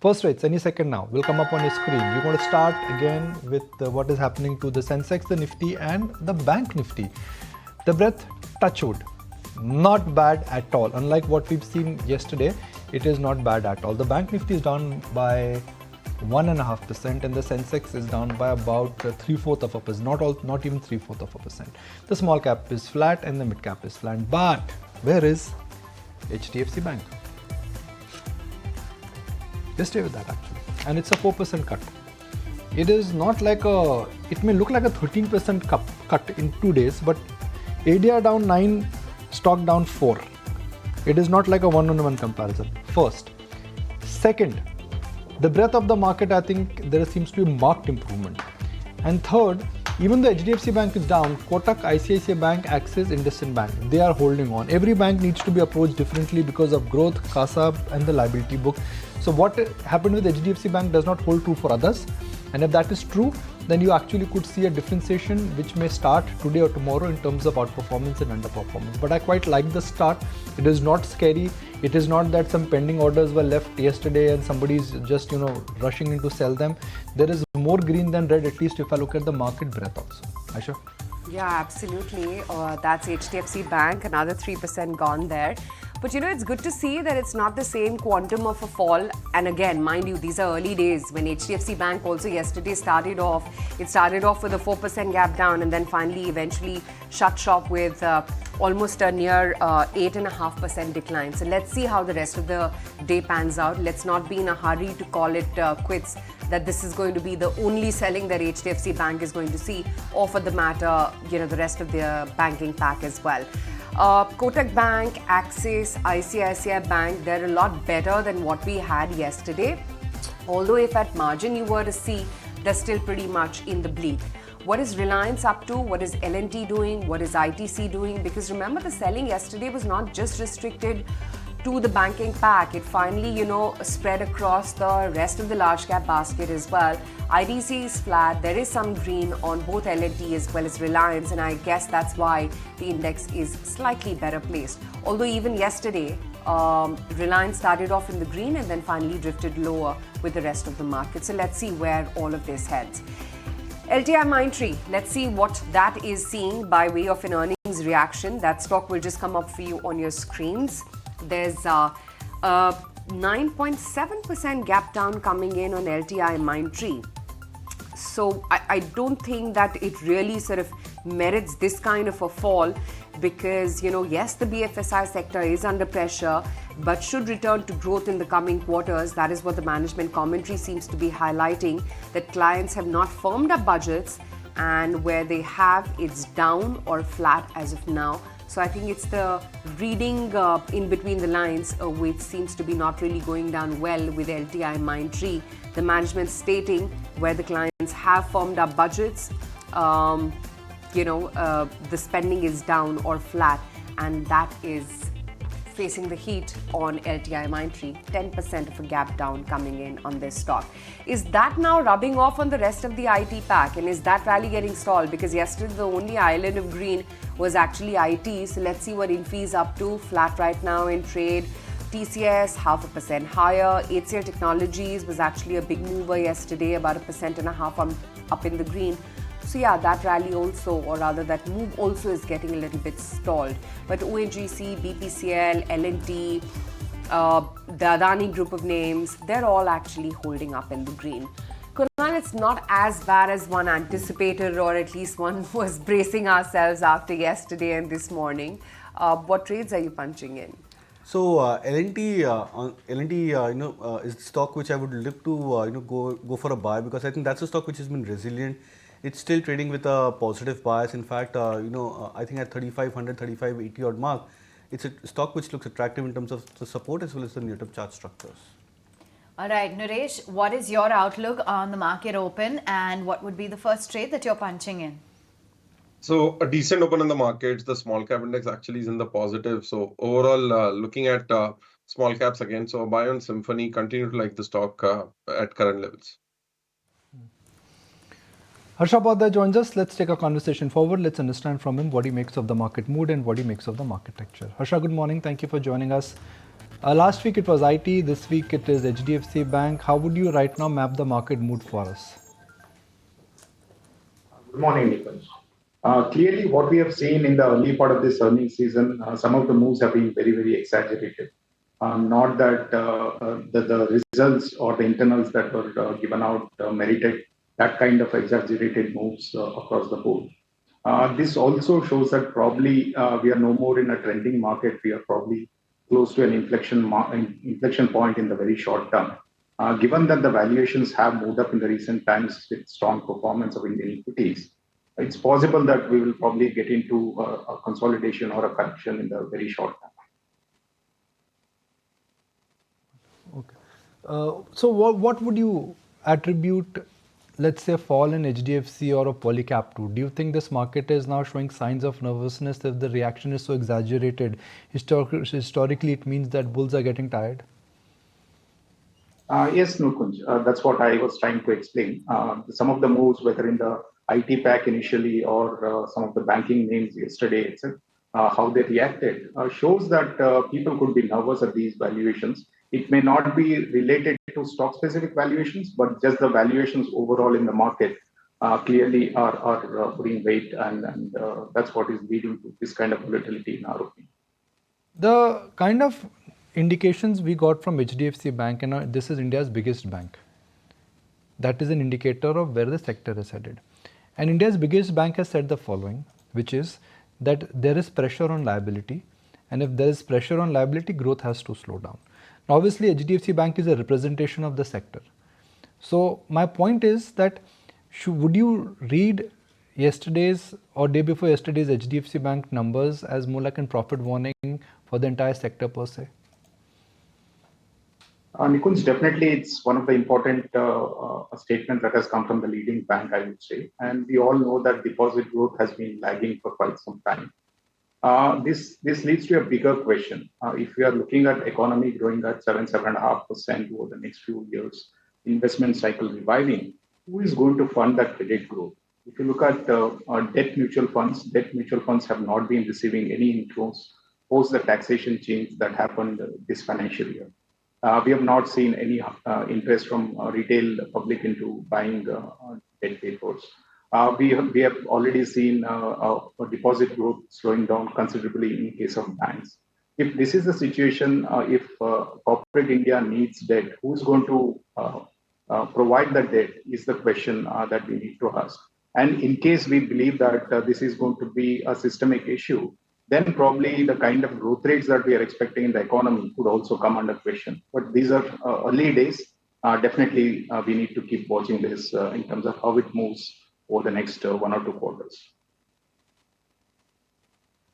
First rates, any second now, will come up on your screen. You're going to start again with what is happening to the Sensex, the Nifty and the Bank Nifty. The breadth, touch wood, not bad at all. Unlike what we've seen yesterday, it is not bad at all. The Bank Nifty is down by 1.5% and the Sensex is down by about 3/4%, not even 3/4%. The small cap is flat and the mid cap is flat. But where is HDFC Bank? Just stay with that actually. And it's a 4% cut. It is not like it may look like a 13% cut in 2 days, but ADR down 9, stock down 4. It is not like a one-on-one comparison. First. Second, the breadth of the market, I think there seems to be marked improvement. And third, even though HDFC Bank is down, Kotak, ICICI Bank, Axis, IndusInd Bank, they are holding on. Every bank needs to be approached differently because of growth, CASA and the liability book. So what happened with HDFC Bank does not hold true for others. And if that is true, then you actually could see a differentiation which may start today or tomorrow in terms of outperformance and underperformance. But I quite like the start. It is not scary. It is not that some pending orders were left yesterday and somebody's just, rushing in to sell them. There is more green than red, at least if I look at the market breadth also. Aisha? Yeah, absolutely. That's HDFC Bank, another 3% gone there. But it's good to see that it's not the same quantum of a fall. And again, mind you, these are early days. When HDFC Bank also yesterday started off with a 4% gap down and then finally eventually shut shop with almost a near 8.5% decline. So let's see how the rest of the day pans out. Let's not be in a hurry to call it quits, that this is going to be the only selling that HDFC Bank is going to see, or for the matter, the rest of the banking pack as well. Kotak Bank, Axis, ICICI Bank, they're a lot better than what we had yesterday. Although if at margin you were to see, they're still pretty much in the bleed. What is Reliance up to? What is L&T doing? What is ITC doing? Because remember, the selling yesterday was not just restricted to the banking pack. It finally, spread across the rest of the large cap basket as well. ITC is flat. There is some green on both L&T as well as Reliance, and I guess that's why the index is slightly better placed. Although even yesterday, Reliance started off in the green and then finally drifted lower with the rest of the market. So let's see where all of this heads. LTI Mindtree, let's see what that is seeing by way of an earnings reaction. That stock will just come up for you on your screens. There's a 9.7% gap down coming in on LTI Mindtree. So I don't think that it really sort of merits this kind of a fall because, yes, the BFSI sector is under pressure, but should return to growth in the coming quarters. That is what the management commentary seems to be highlighting, that clients have not firmed up budgets, and where they have, it's down or flat as of now. So I think it's the reading in between the lines, which seems to be not really going down well with LTI Mindtree. The management stating where the clients have firmed up budgets, the spending is down or flat, and that is facing the heat on LTI Mindtree. 10% of a gap down coming in on this stock. Is that now rubbing off on the rest of the IT pack, and is that rally getting stalled? Because yesterday the only island of green was actually IT. So let's see what Infy is up to. Flat right now in trade. TCS 0.5% higher. HCL Technologies was actually a big mover yesterday, about 1.5% up in the green. So yeah, that rally also, or rather that move also, is getting a little bit stalled. But ONGC, BPCL, L&T, the Adani group of names, they're all actually holding up in the green. Kunal, it's not as bad as one anticipated, or at least one was bracing ourselves after yesterday and this morning. What trades are you punching in? So L&T, is the stock which I would look to go for a buy, because I think that's a stock which has been resilient. It's still trading with a positive bias. In fact, I think at 3,500, 3,580 odd mark, it's a stock which looks attractive in terms of the support as well as the near-term chart structures. All right, Naresh, what is your outlook on the market open, and what would be the first trade that you're punching in? So a decent open in the markets. The small cap index actually is in the positive. So overall, looking at small caps again. So buy on Symphony, continue to like the stock at current levels. Harsha Ayodhya joins us. Let's take a conversation forward. Let's understand from him what he makes of the market mood and what he makes of the market texture. Harsha, good morning. Thank you for joining us. Last week it was IT, this week it is HDFC Bank. How would you right now map the market mood for us? Good morning, Nikunj. Clearly, what we have seen in the early part of this earnings season, some of the moves have been very, very exaggerated. Not that the results or the internals that were given out merited that kind of exaggerated moves across the board. This also shows that probably we are no more in a trending market. We are probably close to an inflection point in the very short term. Given that the valuations have moved up in the recent times with strong performance of Indian equities, it's possible that we will probably get into a consolidation or a correction in the very short term. Okay. So what would you attribute, let's say, a fall in HDFC or a polycap to? Do you think this market is now showing signs of nervousness? If the reaction is so exaggerated, historically it means that bulls are getting tired? Yes, Nukunj, that's what I was trying to explain. Some of the moves, whether in the IT pack initially or some of the banking names yesterday, how they reacted, shows that people could be nervous at these valuations. It may not be related to stock-specific valuations, but just the valuations overall in the market clearly are putting weight, and that's what is leading to this kind of volatility in our opinion. The kind of indications we got from HDFC Bank, and this is India's biggest bank, that is an indicator of where the sector is headed. And India's biggest bank has said the following, which is that there is pressure on liability, and if there is pressure on liability, growth has to slow down. Now, obviously, HDFC Bank is a representation of the sector. So my point is that would you read yesterday's or day before yesterday's HDFC Bank numbers as more like a profit warning for the entire sector per se? Nikunj, definitely it's one of the important statements that has come from the leading bank, I would say. And we all know that deposit growth has been lagging for quite some time. This leads to a bigger question. If we are looking at economy growing at 7.5% over the next few years, investment cycle reviving, who is going to fund that credit growth? If you look at debt mutual funds have not been receiving any inflows post the taxation change that happened this financial year. We have not seen any interest from retail public into buying debt papers. We have already seen a deposit growth slowing down considerably in case of banks. If this is the situation, if corporate India needs debt, who's going to provide that debt is the question that we need to ask. And in case we believe that this is going to be a systemic issue, then probably the kind of growth rates that we are expecting in the economy could also come under question. But these are early days. Definitely, we need to keep watching this in terms of how it moves over the next 1 or 2 quarters.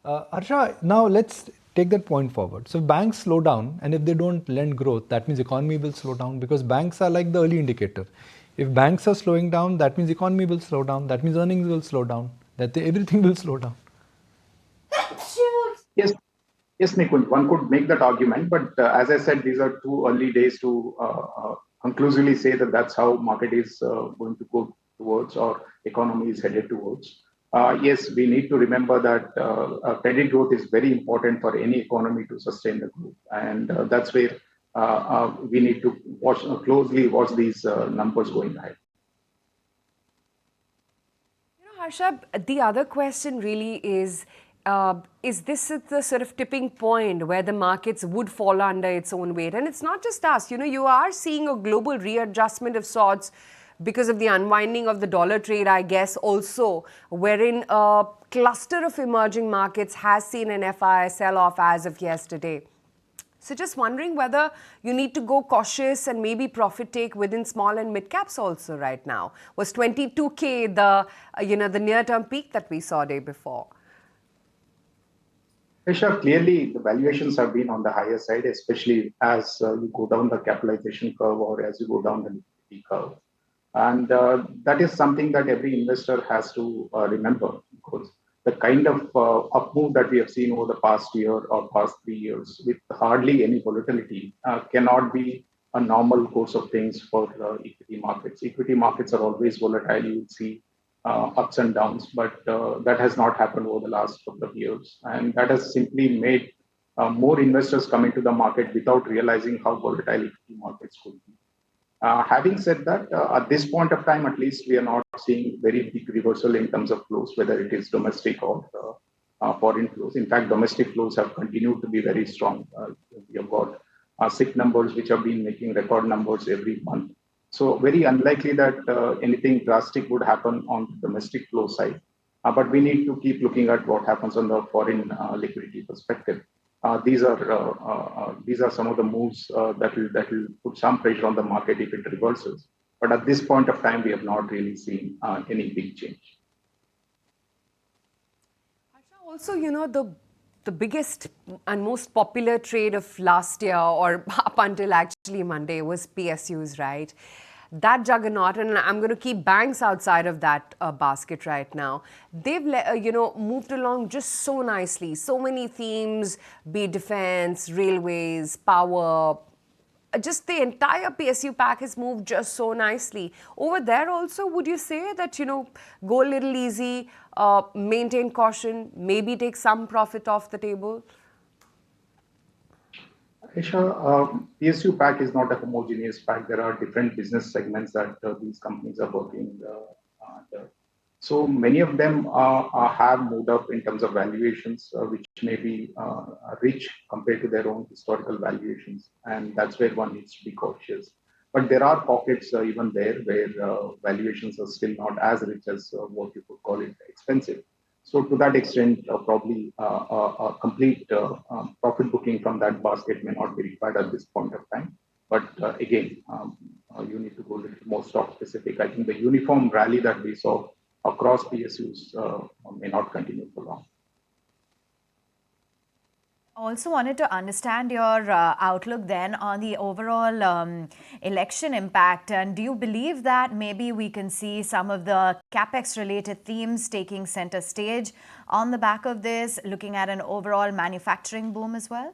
Harsha, now let's take that point forward. So if banks slow down, and if they don't lend growth, that means economy will slow down, because banks are like the early indicator. If banks are slowing down, that means economy will slow down, that means earnings will slow down, everything will slow down. Yes, Nikunj, one could make that argument, but as I said, these are too early days to conclusively say that that's how market is going to go towards or economy is headed towards. Yes, we need to remember that credit growth is very important for any economy to sustain the growth, and that's where we need to closely watch these numbers going ahead. Harsha, the other question really is this the sort of tipping point where the markets would fall under its own weight? And it's not just us, you are seeing a global readjustment of sorts because of the unwinding of the dollar trade, I guess, also, wherein a cluster of emerging markets has seen an FII sell-off as of yesterday. So just wondering whether you need to go cautious and maybe profit take within small and mid caps also right now. Was 22K the near-term peak that we saw day before? Rishabh, clearly the valuations have been on the higher side, especially as you go down the capitalization curve or as you go down the liquidity curve. And that is something that every investor has to remember, because the kind of up move that we have seen over the past year or past 3 years with hardly any volatility cannot be a normal course of things for equity markets. Equity markets are always volatile. You will see ups and downs, but that has not happened over the last couple of years. And that has simply made more investors come into the market without realizing how volatile equity markets could be. Having said that, at this point of time, at least we are not seeing very big reversal in terms of flows, whether it is domestic or foreign flows. In fact, domestic flows have continued to be very strong. We have got SIP numbers which have been making record numbers every month. So very unlikely that anything drastic would happen on the domestic flow side. But we need to keep looking at what happens on the foreign liquidity perspective. These are some of the moves that will put some pressure on the market if it reverses. But at this point of time, we have not really seen any big change. Also, the biggest and most popular trade of last year, or up until actually Monday, was PSUs, right? That juggernaut, and I'm going to keep banks outside of that basket right now. They've moved along just so nicely. So many themes, be it defense, railways, power. Just the entire PSU pack has moved just so nicely. Over there also, would you say that, go a little easy, maintain caution, maybe take some profit off the table? Aisha, PSU pack is not a homogeneous pack. There are different business segments that these companies are working under. So many of them have moved up in terms of valuations, which may be rich compared to their own historical valuations. And that's where one needs to be cautious. But there are pockets even there where valuations are still not as rich as what you could call it expensive. So to that extent, probably a complete profit booking from that basket may not be required at this point of time. But again, you need to go a little more stock specific. I think the uniform rally that we saw across PSUs may not continue for long. Also wanted to understand your outlook then on the overall election impact. And do you believe that maybe we can see some of the capex related themes taking center stage on the back of this, looking at an overall manufacturing boom as well?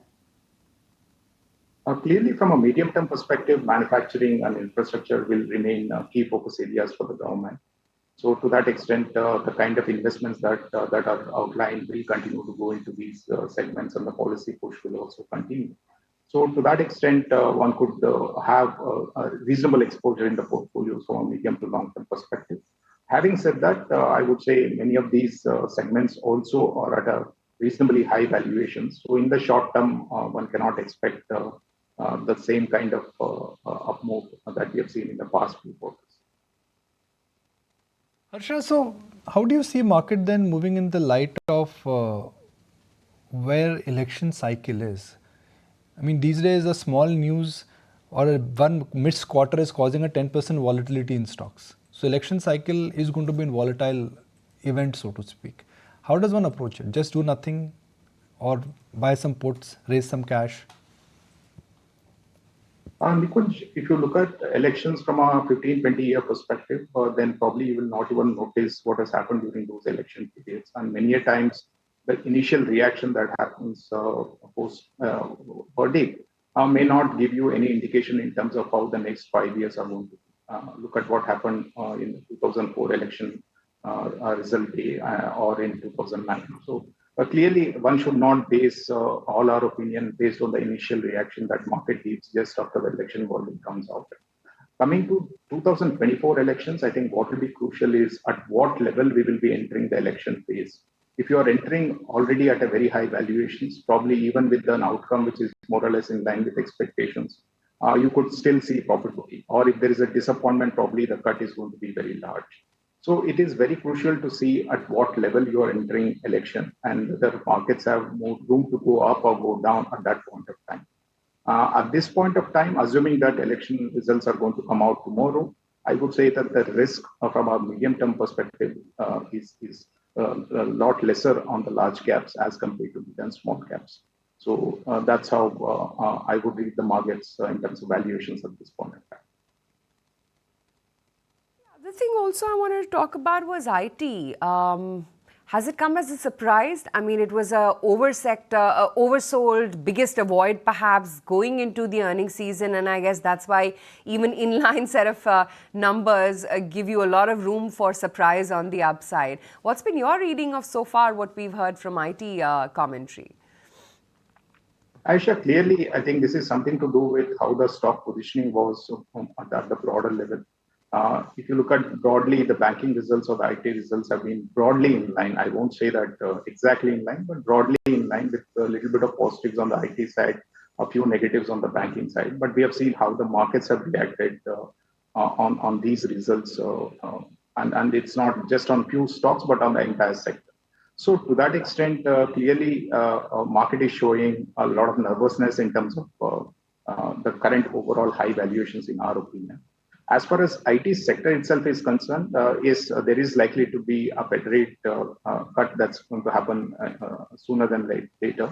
Clearly, from a medium-term perspective, manufacturing and infrastructure will remain key focus areas for the government. So to that extent, the kind of investments that are outlined will continue to go into these segments, and the policy push will also continue. So to that extent, one could have a reasonable exposure in the portfolio from a medium to long-term perspective. Having said that, I would say many of these segments also are at a reasonably high valuations. So in the short term, one cannot expect the same kind of up move that we have seen in the past few quarters. Harsha, so how do you see market then moving in the light of where election cycle is? I mean, these days a small news or one missed quarter is causing a 10% volatility in stocks. So election cycle is going to be a volatile event, so to speak. How does one approach it? Just do nothing or buy some puts, raise some cash? Nikunj, if you look at elections from a 15-20 year perspective, then probably you will not even notice what has happened during those election periods. And many a times, the initial reaction that happens post verdict may not give you any indication in terms of how the next 5 years are going to be. Look at what happened in the 2004 election result day or in 2009. So clearly, one should not base all our opinion based on the initial reaction that market gives just after the election volume comes out. Coming to 2024 elections, I think what will be crucial is at what level we will be entering the election phase. If you are entering already at a very high valuations, probably even with an outcome which is more or less in line with expectations, you could still see profit booking. Or if there is a disappointment, probably the cut is going to be very large. So it is very crucial to see at what level you are entering election and whether markets have more room to go up or go down at that point of time. At this point of time, assuming that election results are going to come out tomorrow, I would say that the risk from a medium-term perspective is a lot lesser on the large caps as compared to the small caps. So that's how I would read the markets in terms of valuations at this point of time. The thing also I wanted to talk about was IT. Has it come as a surprise? I mean, it was a oversold, biggest avoid perhaps going into the earnings season, and I guess that's why even inline set of numbers give you a lot of room for surprise on the upside. What's been your reading of so far what we've heard from IT commentary? Aisha, clearly, I think this is something to do with how the stock positioning was at the broader level. If you look at broadly, the banking results or the IT results have been broadly in line. I won't say that exactly in line, but broadly in line with a little bit of positives on the IT side, a few negatives on the banking side. But we have seen how the markets have reacted on these results. And it's not just on few stocks, but on the entire sector. So to that extent, clearly, market is showing a lot of nervousness in terms of the current overall high valuations, in our opinion. As far as IT sector itself is concerned, there is likely to be a Fed rate cut that's going to happen sooner than later,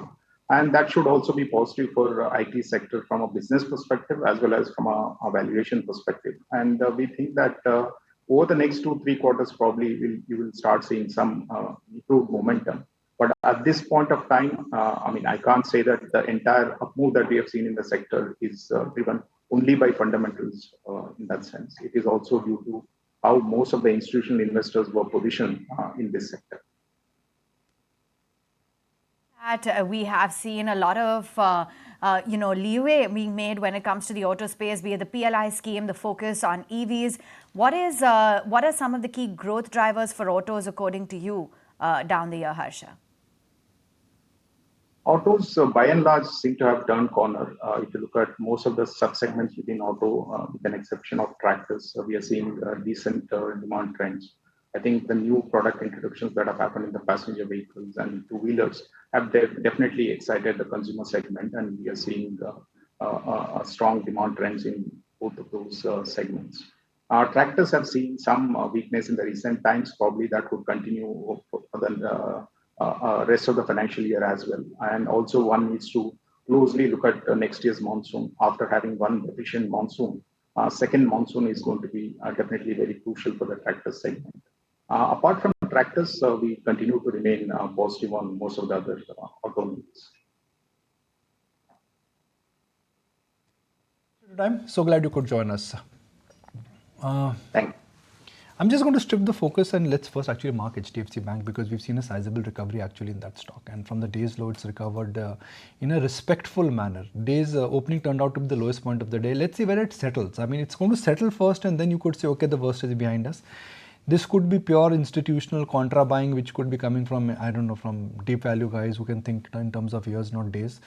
and that should also be positive for IT sector from a business perspective as well as from a valuation perspective. And we think that over the next 2-3 quarters, probably you will start seeing some improved momentum. But at this point of time, I can't say that the entire up move that we have seen in the sector is driven only by fundamentals in that sense. It is also due to how most of the institutional investors were positioned in this sector. That we have seen a lot of leeway being made when it comes to the auto space, be it the PLI scheme, the focus on EVs. What are some of the key growth drivers for autos according to you down the year, Harsha? Autos, by and large, seem to have turned corner. If you look at most of the subsegments within auto, with an exception of tractors, we are seeing decent demand trends. I think the new product introductions that have happened in the passenger vehicles and two-wheelers have definitely excited the consumer segment, and we are seeing a strong demand trends in both of those segments. Tractors have seen some weakness in the recent times. Probably that would continue for the rest of the financial year as well. And also one needs to closely look at next year's monsoon. After having one efficient monsoon, second monsoon is going to be definitely very crucial for the tractor segment. Apart from tractors, we continue to remain positive on most of the other automobiles. I'm so glad you could join us. Thank you. I'm just going to strip the focus and let's first actually mark HDFC Bank, because we've seen a sizable recovery actually in that stock, and from the day's low it's recovered in a respectful manner. Day's opening turned out to be the lowest point of the day. Let's see where it settles. It's going to settle first and then you could say, okay, the worst is behind us. This could be pure institutional contra buying, which could be coming from, I don't know, from deep value guys who can think in terms of years, not days.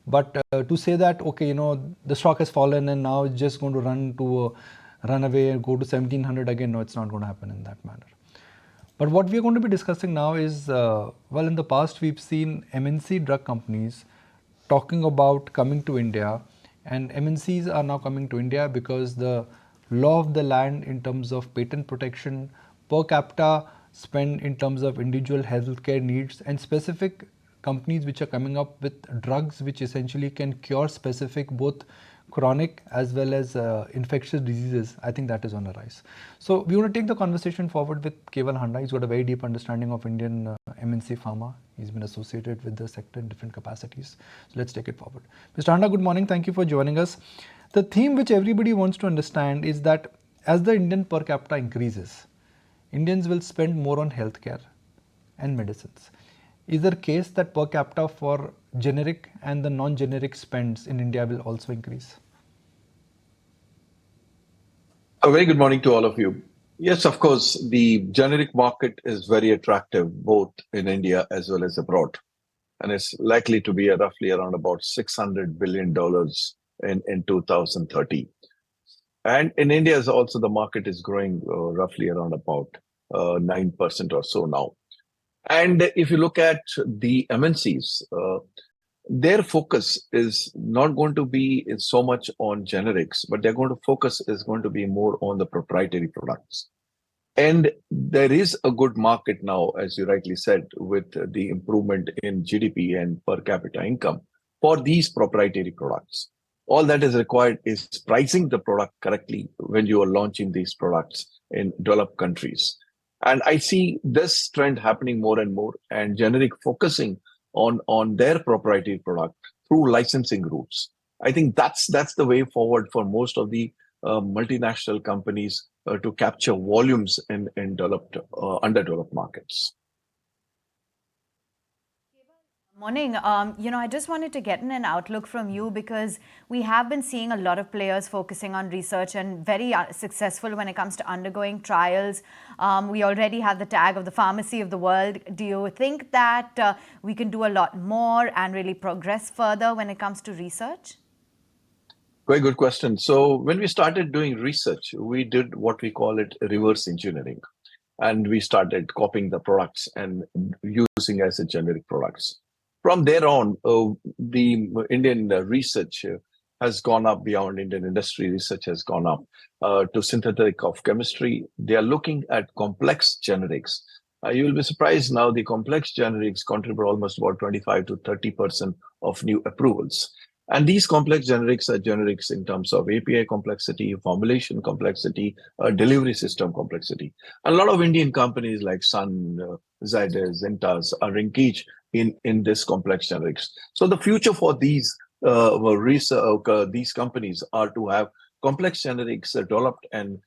But to say that, okay, the stock has fallen and now it's just going to run away and go to 1700 again, no, it's not going to happen in that manner. But what we're going to be discussing now is, in the past we've seen MNC drug companies talking about coming to India, and MNCs are now coming to India because the law of the land in terms of patent protection, per capita spend in terms of individual healthcare needs, and specific companies which are coming up with drugs which essentially can cure specific both chronic as well as infectious diseases. I think that is on the rise. So we want to take the conversation forward with Keval Handa. He's got a very deep understanding of Indian MNC pharma. He's been associated with the sector in different capacities. So let's take it forward. Mr. Handa, good morning. Thank you for joining us. The theme which everybody wants to understand is that as the Indian per capita increases, Indians will spend more on healthcare and medicines. Is there a case that per capita for generic and the non-generic spends in India will also increase? A very good morning to all of you. Yes, of course, the generic market is very attractive both in India as well as abroad. And it's likely to be roughly around about $600 billion in 2030. And in India also the market is growing roughly around about 9% or so now. And if you look at the MNCs, their focus is not going to be so much on generics, but they're going to focus is going to be more on the proprietary products. And there is a good market now, as you rightly said, with the improvement in GDP and per capita income for these proprietary products. All that is required is pricing the product correctly when you are launching these products in developed countries. And I see this trend happening more and more, and generic focusing on their proprietary product through licensing routes. I think that's the way forward for most of the multinational companies to capture volumes in developed, underdeveloped markets. Morning. I just wanted to get in an outlook from you because we have been seeing a lot of players focusing on research and very successful when it comes to undergoing trials. We already have the tag of the pharmacy of the world. Do you think that we can do a lot more and really progress further when it comes to research? Very good question. So when we started doing research, we did what we call it reverse engineering. And we started copying the products and using as a generic products. From there on, the Indian research has gone up beyond Indian industry. Research has gone up to synthetic of chemistry. They are looking at complex generics. You will be surprised now the complex generics contribute almost about 25 to 30% of new approvals. And these complex generics are generics in terms of API complexity, formulation complexity, delivery system complexity. A lot of Indian companies like Sun, Zydus, Intas are engaged in this complex generics. So the future for these companies are to have complex generics developed and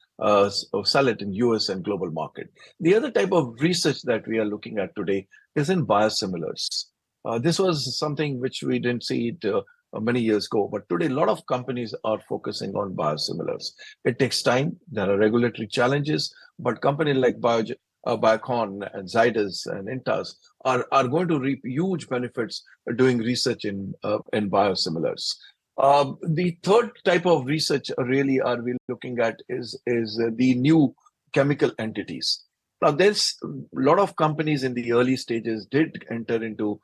sell it in US and global market. The other type of research that we are looking at today is in biosimilars. This was something which we didn't see it many years ago, but today a lot of companies are focusing on biosimilars. It takes time. There are regulatory challenges, but companies like Biocon and Zydus and Intas are going to reap huge benefits doing research in biosimilars. The third type of research really are we looking at is the new chemical entities. Now, there's a lot of companies in the early stages did enter into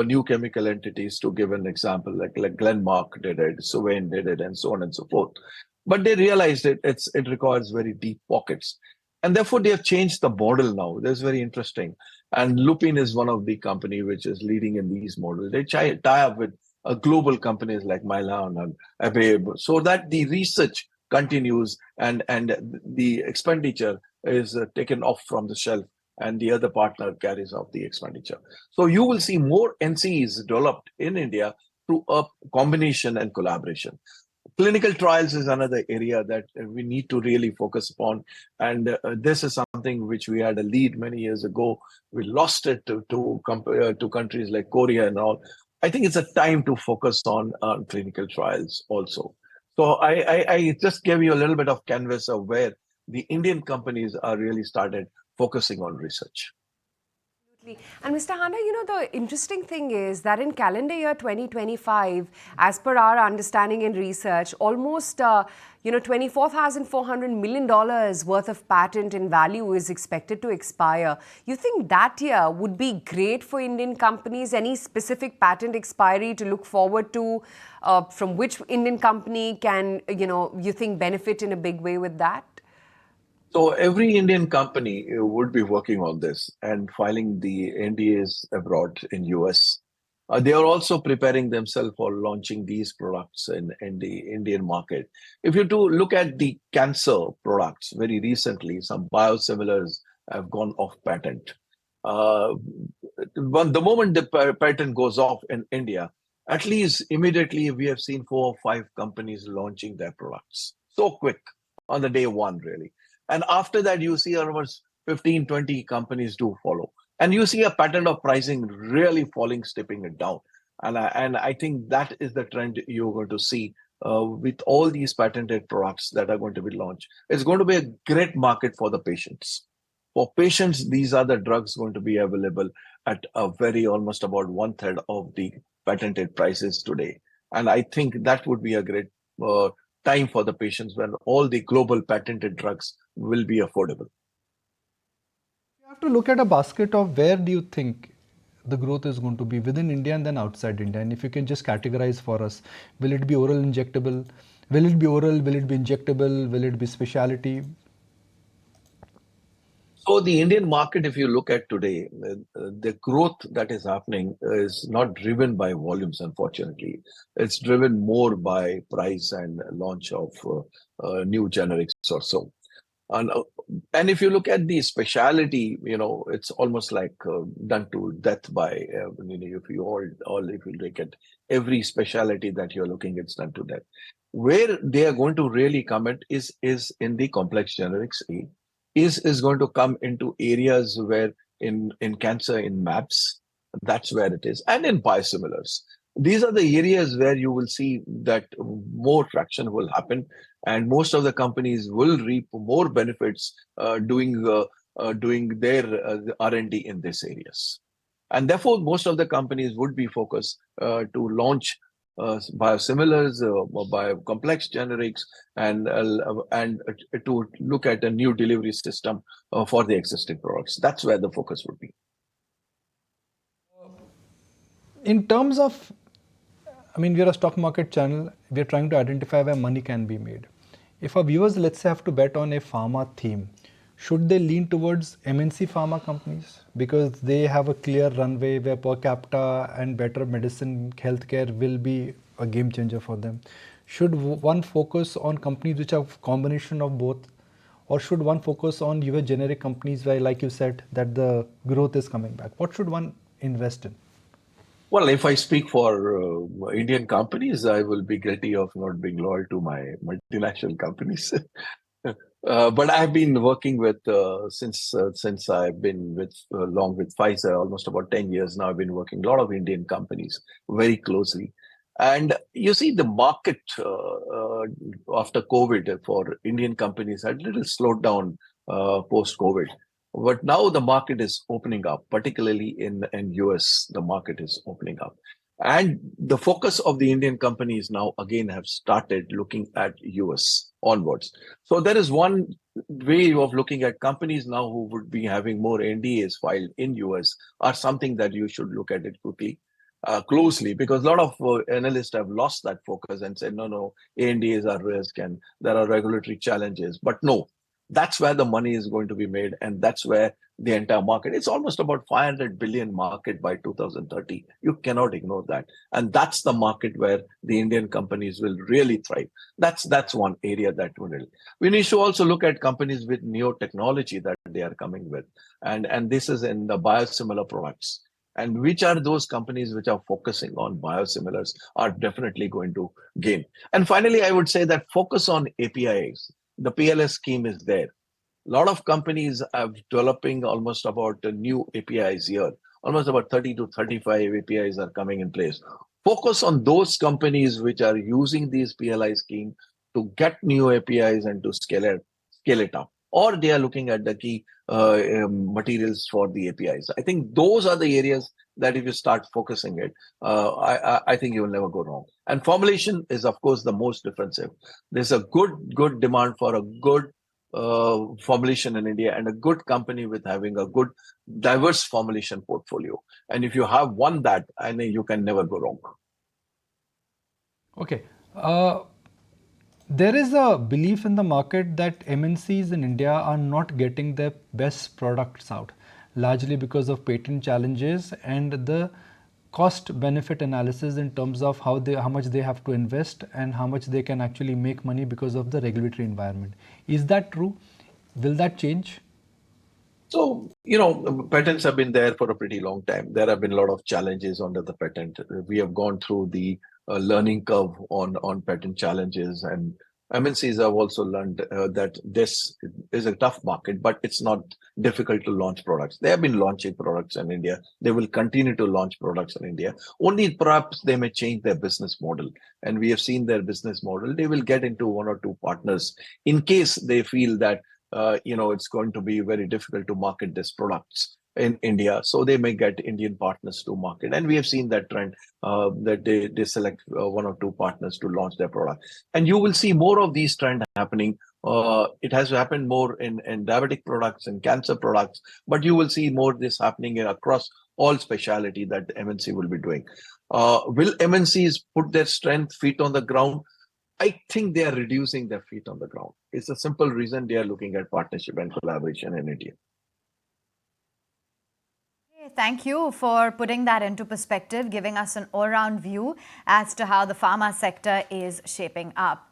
new chemical entities. To give an example, like Glenmark did it, Suvain did it, and so on and so forth. But they realized it requires very deep pockets. And therefore, they have changed the model now. That's very interesting. And Lupin is one of the company which is leading in these models. They tie up with global companies like Mylan and Ababe so that the research continues and the expenditure is taken off from the shelf and the other partner carries out the expenditure. So you will see more NCEs developed in India through a combination and collaboration. Clinical trials is another area that we need to really focus upon. And this is something which we had a lead many years ago. We lost it to countries like Korea and all. I think it's a time to focus on clinical trials also. So I just gave you a little bit of canvas of where the Indian companies are really started focusing on research. And Mr. Handa, the interesting thing is that in calendar year 2025, as per our understanding in research, almost $24,400 million worth of patent in value is expected to expire. You think that year would be great for Indian companies? Any specific patent expiry to look forward to? From which Indian company can, you think benefit in a big way with that? So every Indian company would be working on this and filing the NDAs abroad in US. They are also preparing themselves for launching these products in the Indian market. If you do look at the cancer products, very recently, some biosimilars have gone off patent. The moment the patent goes off in India, at least immediately we have seen 4 or 5 companies launching their products. So quick on the day one, really. And after that, you see almost 15, 20 companies do follow. And you see a pattern of pricing really falling, stepping it down. And I think that is the trend you're going to see with all these patented products that are going to be launched. It's going to be a great market for the patients. For patients, these are the drugs going to be available at a very almost about 1/3 of the patented prices today. And I think that would be a great time for the patients when all the global patented drugs will be affordable. You have to look at a basket of where do you think the growth is going to be within India and then outside India. And if you can just categorize for us, will it be oral injectable? Will it be oral? Will it be injectable? Will it be specialty? So the Indian market, if you look at today, the growth that is happening is not driven by volumes, unfortunately. It's driven more by price and launch of new generics or so. And if you look at the specialty, it's almost like done to death by, if you look at every specialty that you're looking, it's done to death. Where they are going to really come at is in the complex generics. Is going to come into areas where in cancer, in MABs, That's where it is. And in biosimilars. These are the areas where you will see that more traction will happen, and most of the companies will reap more benefits doing their R&D in these areas. And therefore, most of the companies would be focused to launch biosimilars, complex generics, and to look at a new delivery system for the existing products. That's where the focus would be. In terms of, I mean, we're a stock market channel. We're trying to identify where money can be made. If our viewers, let's say, have to bet on a pharma theme, should they lean towards MNC pharma companies because they have a clear runway where per capita and better medicine, healthcare will be a game changer for them? Should one focus on companies which have combination of both, or should one focus on your generic companies where, like you said, that the growth is coming back? What should one invest in? Well, if I speak for Indian companies, I will be guilty of not being loyal to my multinational companies. But I've been working with since I've been with along with Pfizer almost about 10 years now. I've been working a lot of Indian companies very closely, and you see the market after COVID for Indian companies had a little slowed down post COVID. But now the market is opening up, particularly in US, the market is opening up. And the focus of the Indian companies now again have started looking at US onwards. So there is one way of looking at companies now who would be having more NDAs filed in US are something that you should look at it quickly. Closely, because a lot of analysts have lost that focus and said, no, ANDAs are risk and there are regulatory challenges. But no, that's where the money is going to be made, and that's where the entire market. It's almost about 500 billion market by 2030. You cannot ignore that, and that's the market where the Indian companies will really thrive. That's one area that will. We need to also look at companies with neo technology that they are coming with, and this is in the biosimilar products. And which are those companies which are focusing on biosimilars are definitely going to gain. And finally, I would say that focus on APIs. The PLS scheme is there. A lot of companies are developing almost about new APIs here. Almost about 30 to 35 APIs are coming in place. Focus on those companies which are using these PLI scheme to get new APIs and to scale it up. Or they are looking at the key materials for the APIs. I think those are the areas that if you start focusing it, I think you will never go wrong. And formulation is, of course, the most defensive. There's a good demand for a good formulation in India and a good company with having a good diverse formulation portfolio. And if you have won that, I think you can never go wrong. Okay. There is a belief in the market that MNCs in India are not getting their best products out, largely because of patent challenges and the cost benefit analysis in terms of how much they have to invest and how much they can actually make money because of the regulatory environment. Is that true? Will that change? So, patents have been there for a pretty long time. There have been a lot of challenges under the patent. We have gone through the learning curve on patent challenges, and MNCs have also learned that this is a tough market, but it's not difficult to launch products. They have been launching products in India. They will continue to launch products in India. Only perhaps they may change their business model. And we have seen their business model. They will get into one or two partners in case they feel that it's going to be very difficult to market these products in India. So they may get Indian partners to market. And we have seen that trend that they select one or two partners to launch their product. And you will see more of these trends happening. It has happened more in diabetic products and cancer products, but you will see more this happening across all specialty that MNC will be doing. Will MNCs put their feet on the ground? I think they are reducing their feet on the ground. It's a simple reason they are looking at partnership and collaboration in India. Thank you for putting that into perspective, giving us an all-round view as to how the pharma sector is shaping up.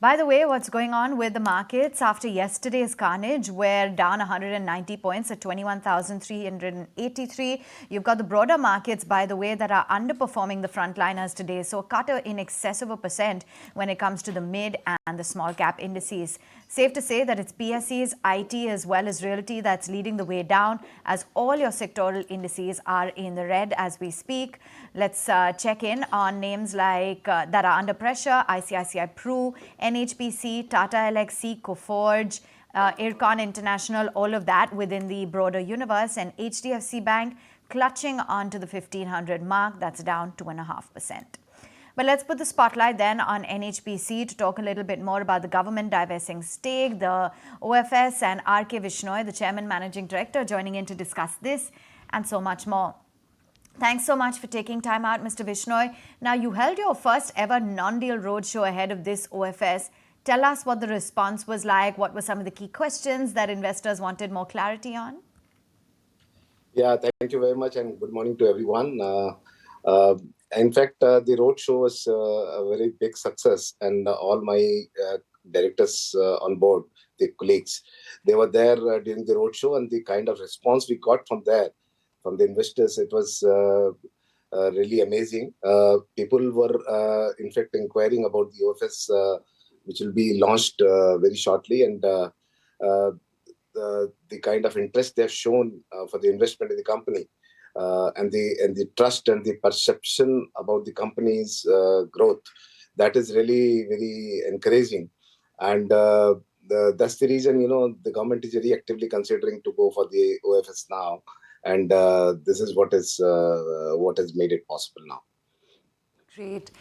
By the way, what's going on with the markets after yesterday's carnage? We're down 190 points at 21,383. You've got the broader markets, by the way, that are underperforming the frontliners today. So a cut in excess of 1% when it comes to the mid and the small cap indices. Safe to say that it's PSEs, IT as well as realty that's leading the way down, as all your sectoral indices are in the red as we speak. Let's check in on names like that are under pressure: ICICI Pru, NHPC, Tata Elxsi, Coforge, Ircon International, all of that within the broader universe, and HDFC Bank clutching onto the 1500 mark. That's down 2.5%. But let's put the spotlight then on NHPC to talk a little bit more about the government divesting stake, the OFS, and R.K. Vishnoi, the Chairman Managing Director, joining in to discuss this and so much more. Thanks so much for taking time out, Mr. Vishnoi. Now, you held your first ever non-deal roadshow ahead of this OFS. Tell us what the response was like. What were some of the key questions that investors wanted more clarity on? Yeah, thank you very much, and good morning to everyone. In fact, the roadshow was a very big success, and all my directors on board, the colleagues, they were there during the roadshow, and the kind of response we got from there, from the investors, it was really amazing. People were, in fact, inquiring about the OFS, which will be launched very shortly, and the kind of interest they have shown for the investment in the company. And the trust and the perception about the company's growth, that is really very encouraging, and that's the reason the government is very actively considering to go for the OFS now, and this is what has made it possible now. Great.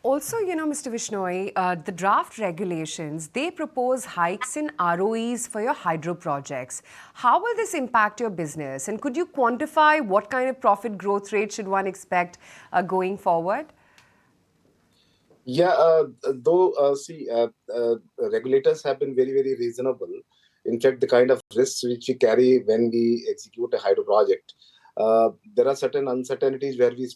Also, Mr. Vishnoi, the draft regulations, they propose hikes in ROEs for your hydro projects. How will this impact your business? And could you quantify what kind of profit growth rate should one expect going forward? Yeah, regulators have been very, very reasonable. In fact, the kind of risks which we carry when we execute a hydro project, there are certain uncertainties where we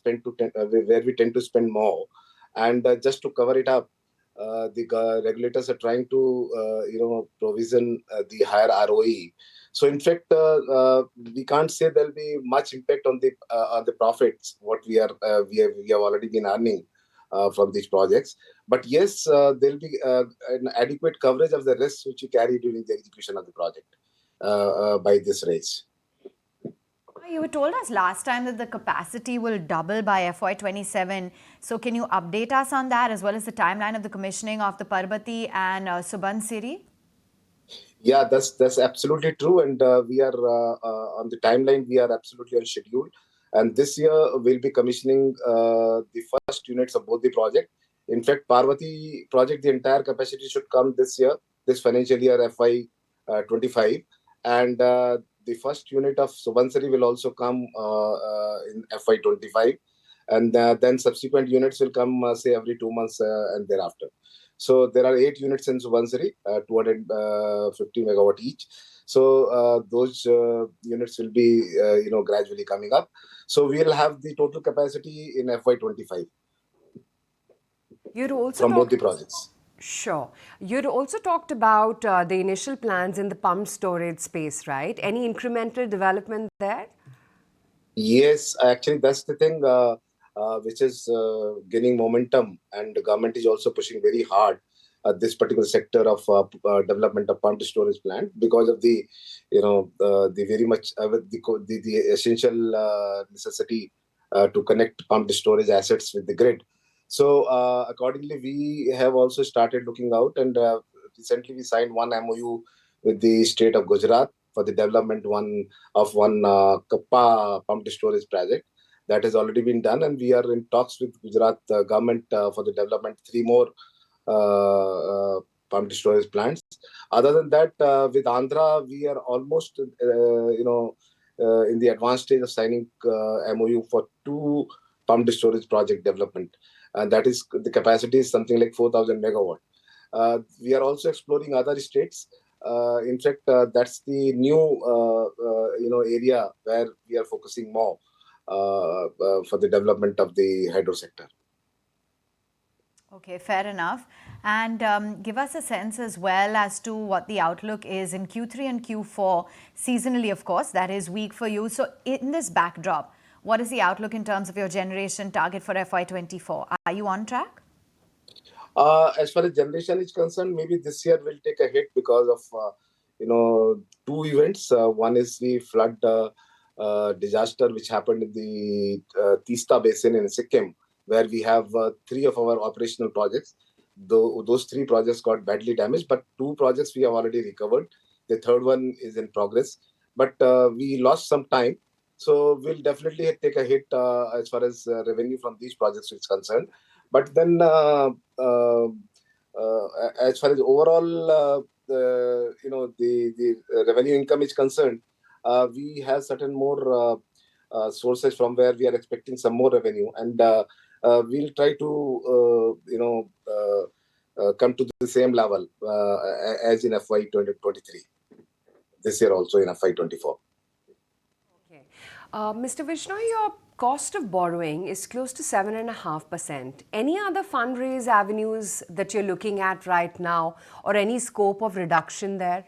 tend to spend more. And just to cover it up, the regulators are trying to, provision the higher ROE. So, in fact, we can't say there'll be much impact on the profits what we have already been earning from these projects. But yes, there'll be an adequate coverage of the risks which you carry during the execution of the project by this raise. You were told us last time that the capacity will double by FY27. So can you update us on that, as well as the timeline of the commissioning of the Parbati and Subansiri? Yeah, that's absolutely true. And we are on the timeline, we are absolutely on schedule. And this year, we'll be commissioning the first units of both the project. In fact, Parvati project, the entire capacity should come this year, this financial year, FY25. And the first unit of Subansiri will also come in FY25, and then subsequent units will come, say, every 2 months and thereafter. So there are 8 units in Subansiri, 250 megawatt each. So those units will be, gradually coming up. So we will have the total capacity in FY25 from both the projects. Sure. You'd also talked about the initial plans in the pumped storage space, right? Any incremental development there? Yes, actually, that's the thing which is gaining momentum, and the government is also pushing very hard at this particular sector of development of pumped storage plant, because of the, the very much the essential necessity to connect pumped storage assets with the grid. So accordingly, we have also started looking out, and recently we signed one MOU with the state of Gujarat for the development of one Kappa pumped storage project. That has already been done, and we are in talks with Gujarat government for the development 3 more pumped storage plants. Other than that, with Andhra, we are almost in the advanced stage of signing MOU for 2 pumped storage project development. And that is, the capacity is something like 4,000 megawatt. We are also exploring other states. In fact, that's the new area where we are focusing more for the development of the hydro sector. Okay, fair enough. and give us a sense as well as to what the outlook is in Q3 and Q4, seasonally, of course, that is weak for you. So in this backdrop, what is the outlook in terms of your generation target for FY24? Are you on track? As far as generation is concerned, maybe this year will take a hit because of, two events. One is the flood disaster which happened in the Teesta Basin in Sikkim, where we have 3 of our operational projects. Those 3 projects got badly damaged, but 2 projects we have already recovered. The third one is in progress, but we lost some time. So we'll definitely take a hit as far as revenue from these projects is concerned. But then as far as overall, the revenue income is concerned, we have certain more sources from where we are expecting some more revenue, and we'll try to come to the same level as in FY 2023 this year, also in FY 24. Okay, Mr. Vishnu, your cost of borrowing is close to 7.5%. Any other fundraise avenues that you're looking at right now, or any scope of reduction there?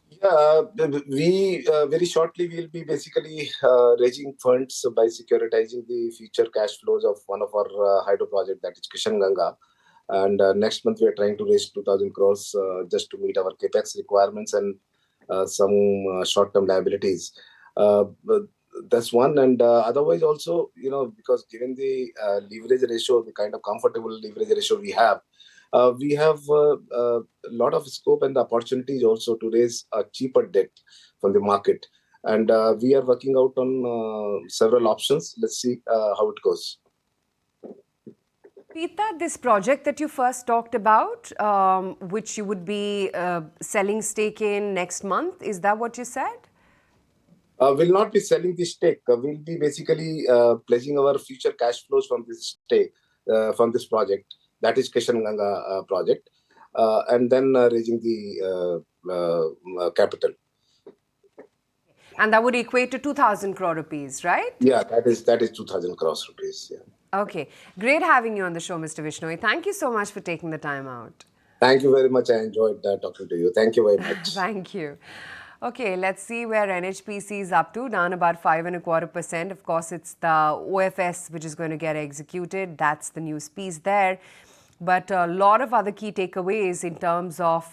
Yeah, we very shortly will be basically raising funds by securitizing the future cash flows of one of our hydro project, that is Kishan Ganga. And next month we are trying to raise 2,000 crores just to meet our capex requirements and some short-term liabilities. That's one. And otherwise also, because given the leverage ratio, the kind of comfortable leverage ratio we have a lot of scope and opportunities also to raise a cheaper debt from the market. And we are working out on several options. Let's see how it goes. Pita, this project that you first talked about, which you would be selling stake in next month, is that what you said? We'll not be selling the stake. We'll be basically pledging our future cash flows from this stake, from this project. That is Kishan Ganga project, and then raising the capital. And that would equate to 2,000 crore rupees, right? Yeah, that is 2,000 crores rupees. Yeah. Okay, great having you on the show, Mr. Vishnu. Thank you so much for taking the time out. Thank you very much. I enjoyed talking to you. Thank you very much. Thank you. Okay, let's see where NHPC is up to, down about 5.25%. Of course, it's the OFS which is going to get executed. That's the news piece there. But a lot of other key takeaways in terms of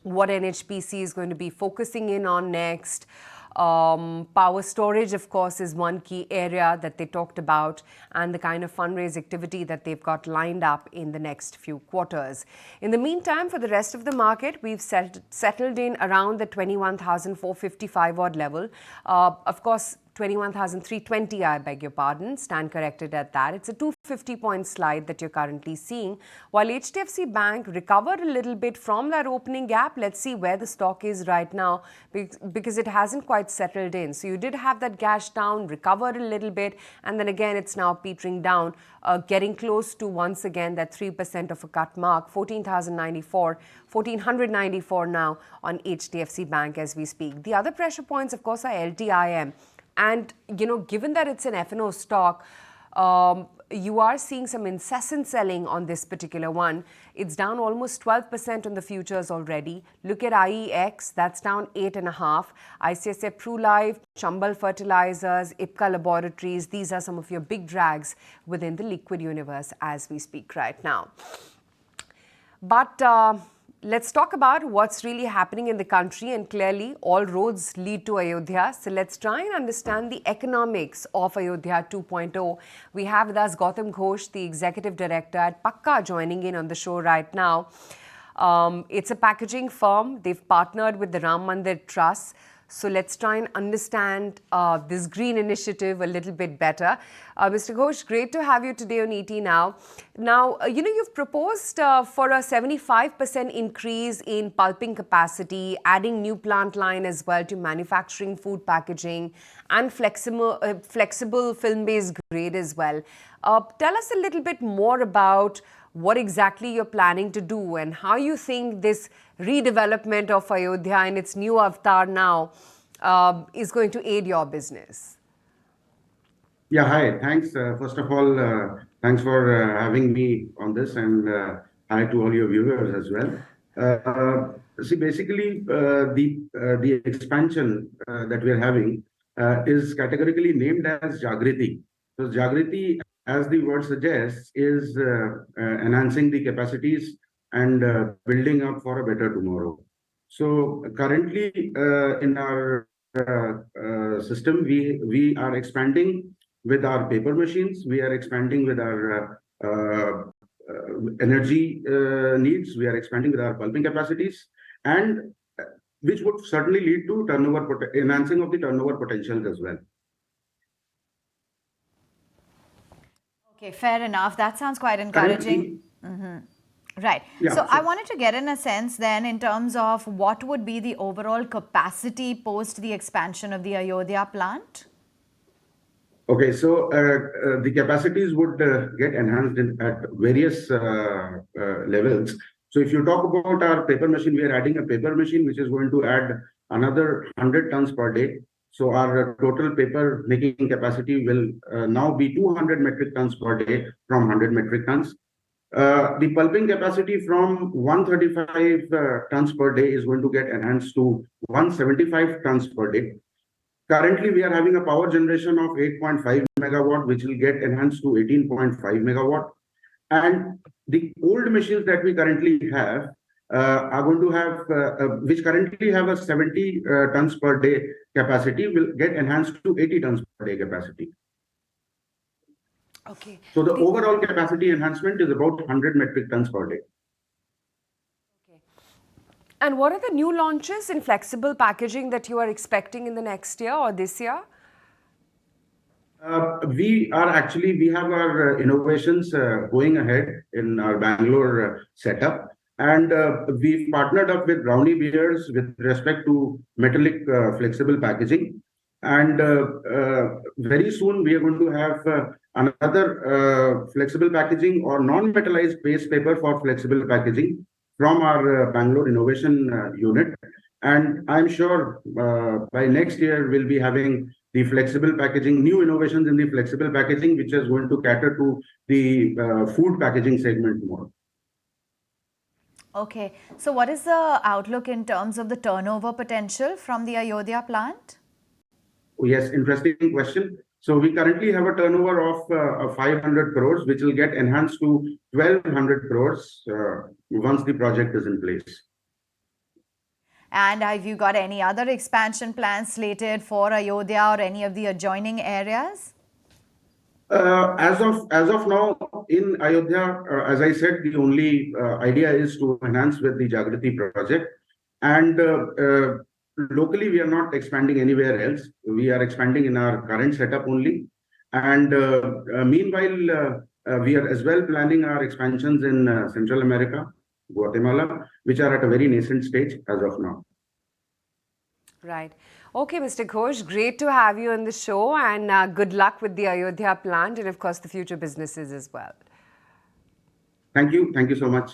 what NHPC is going to be focusing in on next. Power storage, of course, is one key area that they talked about, and the kind of fundraise activity that they've got lined up in the next few quarters. In the meantime, for the rest of the market, we've settled in around the 21,455 odd level. Of course, 21,320, I beg your pardon, stand corrected at that. It's a 250-point slide that you're currently seeing. While HDFC Bank recovered a little bit from that opening gap, let's see where the stock is right now, because it hasn't quite settled in. So you did have that gash down, recovered a little bit, and then again it's now petering down, getting close to once again that 3% of a cut mark, 1,494 now on HDFC Bank as we speak. The other pressure points, of course, are LTIM. And, given that it's an F&O stock, you are seeing some incessant selling on this particular one. It's down almost 12% on the futures already. Look at IEX, that's down 8.5%. ICICI PruLife, Chambal Fertilizers, Ipca Laboratories, these are some of your big drags within the liquid universe as we speak right now. But let's talk about what's really happening in the country, and clearly all roads lead to Ayodhya. So let's try and understand the economics of Ayodhya 2.0. We have with us Gautam Ghosh, the Executive Director at Pakka, joining in on the show right now. It's a packaging firm. They've partnered with the Ram Mandir Trust. So let's try and understand this green initiative a little bit better. Mr. Ghosh, great to have you today on ET Now. Now, you've proposed for a 75% increase in pulping capacity, adding new plant line as well to manufacturing food packaging and flexible film-based grade as well. Tell us a little bit more about what exactly you're planning to do and how you think this redevelopment of Ayodhya in its new avatar now is going to aid your business. Yeah, hi. Thanks. First of all, Thanks for having me on this, and hi to all your viewers as well. See, basically, the expansion that we are having is categorically named as Jagriti. So Jagriti, as the word suggests, is enhancing the capacities and building up for a better tomorrow. So currently, in our system, we are expanding with our paper machines. We are expanding with our energy needs. We are expanding with our pulping capacities, and which would certainly lead to enhancing of the turnover potentials as well. Okay, fair enough. That sounds quite encouraging. Right. Yeah, so I wanted to get in a sense then in terms of what would be the overall capacity post the expansion of the Ayodhya plant? Okay, so the capacities would get enhanced at various levels. So if you talk about our paper machine, we are adding a paper machine which is going to add another 100 tons per day. So our total paper making capacity will now be 200 metric tons per day from 100 metric tons. The pulping capacity from 135 tons per day is going to get enhanced to 175 tons per day. Currently, we are having a power generation of 8.5 megawatt, which will get enhanced to 18.5 megawatt. And the old machines that we currently have are going to have, which currently have a 70 tons per day capacity, will get enhanced to 80 tons per day capacity. Okay. So the overall capacity enhancement is about 100 metric tons per day. Okay. And what are the new launches in flexible packaging that you are expecting in the next year or this year? We have our innovations going ahead in our Bangalore setup. And we've partnered up with Brownie Beers with respect to metallic flexible packaging. And very soon we are going to have another flexible packaging or non-metallized base paper for flexible packaging from our Bangalore innovation unit. And I'm sure by next year we'll be having the flexible packaging, new innovations in the flexible packaging, which is going to cater to the food packaging segment more. Okay. So what is the outlook in terms of the turnover potential from the Ayodhya plant? Yes, interesting question. So we currently have a turnover of 500 crores, which will get enhanced to 1,200 crores once the project is in place. And have you got any other expansion plans slated for Ayodhya or any of the adjoining areas? As of now, in Ayodhya, as I said, the only idea is to enhance with the Jagriti project. And locally, we are not expanding anywhere else. We are expanding in our current setup only. And meanwhile, we are as well planning our expansions in Central America, Guatemala, which are at a very nascent stage as of now. Right. Okay, Mr. Ghosh, great to have you on the show, and good luck with the Ayodhya plant and, of course, the future businesses as well. Thank you. Thank you so much.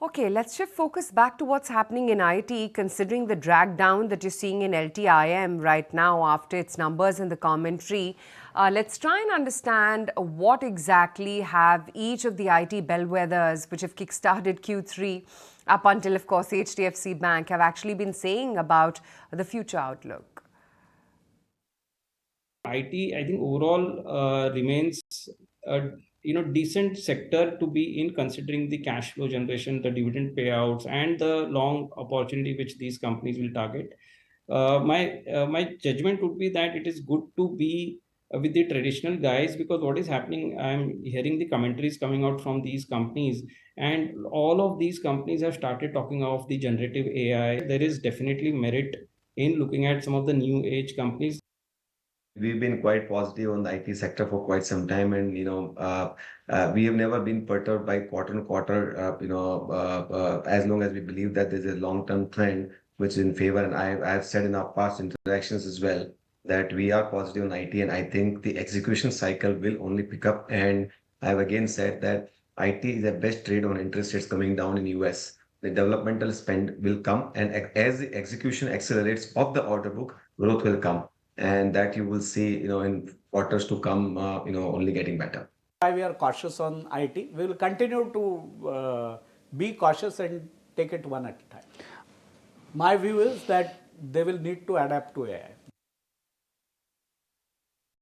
Okay, let's shift focus back to what's happening in IT, considering the drag down that you're seeing in LTIM right now after its numbers in the commentary. Let's try and understand what exactly have each of the IT bellwethers, which have kickstarted Q3 up until, of course, HDFC Bank, have actually been saying about the future outlook. IT, I think overall remains a decent sector to be in, considering the cash flow generation, the dividend payouts, and the long opportunity which these companies will target. My judgment would be that it is good to be with the traditional guys, because what is happening, I'm hearing the commentaries coming out from these companies, and all of these companies have started talking of the generative AI. There is definitely merit in looking at some of the new age companies. We've been quite positive on the IT sector for quite some time, and we have never been perturbed by quarter to quarter. As long as we believe that there's a long-term trend which is in favor, and I've said in our past interactions as well that we are positive on IT, and I think the execution cycle will only pick up. And I've again said that IT is the best trade on interest rates coming down in US. The developmental spend will come, and as the execution accelerates of the order book, growth will come. and that you will see, in quarters to come, only getting better. We are cautious on IT. We will continue to be cautious and take it one at a time. My view is that they will need to adapt to AI.